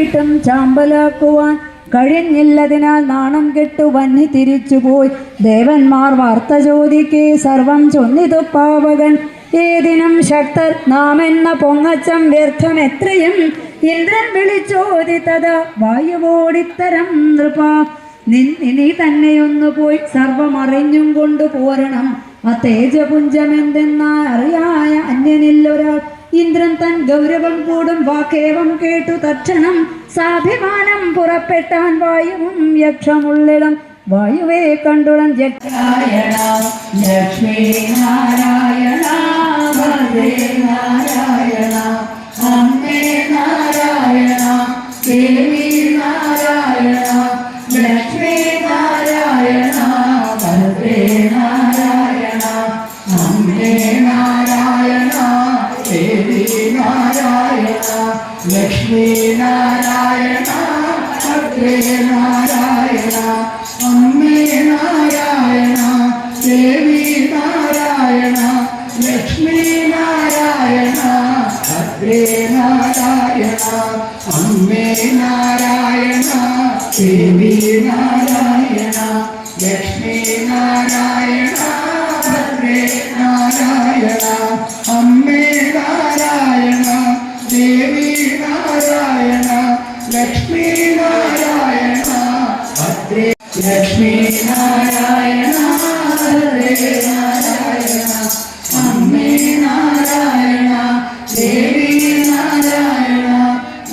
നോക്കിയിട്ടും ചാമ്പലാക്കുവാൻ കഴിഞ്ഞില്ലതിനാൽ നാണം കെട്ടു വന്നി തിരിച്ചുപോയി. ദേവന്മാർ വാർത്ത ചോദിക്കെ സർവം ചൊന്നിതു പാവകൻ. ഏതിനും ശക്തർ നാം എന്ന പൊങ്ങച്ചം വ്യർത്ഥം എത്രയും. ഇന്ദ്രൻ വിളിച്ചോദിത്തത് വായുവോടിത്തരം നൃപ. നീ തന്നെയൊന്നു പോയി സർവമറിഞ്ഞും കൊണ്ടു പോരണം. ആ തേജപുഞ്ചമെന്തെന്നാൽ അറിയായ അന്യനില്ലൊരാൾ. ഇന്ദ്രൻ തൻ ഗൗരവം കൂടും വാക്കേവം കേട്ടു തക്ഷണം. സാഭിമാനം പുറപ്പെട്ടാൻ വായുവും യക്ഷമുള്ളിടം. വായുവേ കണ്ടുടൻ നാരായണ ലക്ഷ്മീ നാരായണ ഭദ്രേ നാരായണ അമ്മേ നാരായണ ദേവി നാരായണ ലക്ഷ്മീ നാരായണ ഭദ്രേ നാരായണ അമ്മേ നാരായണ ദേവി നാരായണ ലക്ഷ്മീ നാരായണ ഭദ്രേ നാരായണ അമ്മേ നാരായണ ദേവി നാരായണ ലക്ഷ്മീ നാരായണ ഭദ്രേ നാരായണ അമ്മേ നാരായണ ദേവി നാരായണ ലക്ഷ്മീ നാരായണ ഭദ്രേ നാരായണ അമ്മേ നാരായണ ദേവി നാരായണ ലക്ഷ്മീ നാരായണ ഭദ്രേ ലക്ഷ്മീ നാരായണ ഭദ്രേ നാരായണ അമ്മേ നാരായണ ദേവി നാരായണ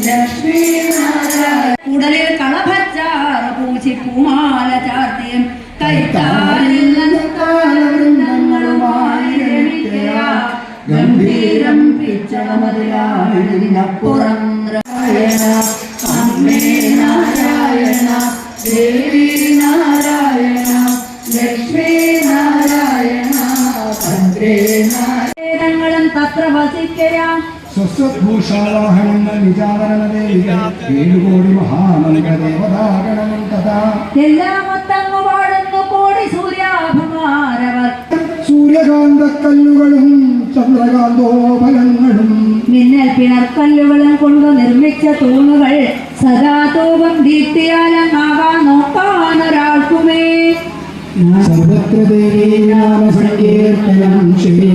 ലക്ഷ്മീ നാരായണ. ഉടലിൽ കളഭച്ചാറ് പൂശി പൂമാല ചാർത്തിയും കൈത്താരില്ലങ്ങളുമായി ഗംഭീരം പിച്ചളമതിലാണിനപ്പുറം അമ്മേ നാരായണ ദേവി നാരായണ ലക്ഷ്മീ നാരായണ ഭദ്രേ നാരായണങ്ങളും തത്ര വസിക്കയാം. സ്വസ്വഭൂഷാവാഹനെന്ന നിജാവരണദേവിക 7 കോടി മഹാമന്ത്രദേവതാഗണം തഥാ. എല്ലാം ഒത്തങ്ങു പാടുന്നു കോടി സൂര്യാഭമാരവർ. സൂര്യകാന്തക്കല്ലുകളും ചന്ദ്രകാന്തോഫലങ്ങളും മിന്നൽ പിണർക്കല്ലുകളും കൊണ്ട് നിർമ്മിച്ച തൂണുകൾ സദാ തൂപം ദീപ്തിയാലെന്നാകാൻ നോക്കാനൊരാൾക്കുമേ. സർവത്ര ദേവീ നാമ സങ്കീർത്തനം ശ്രീ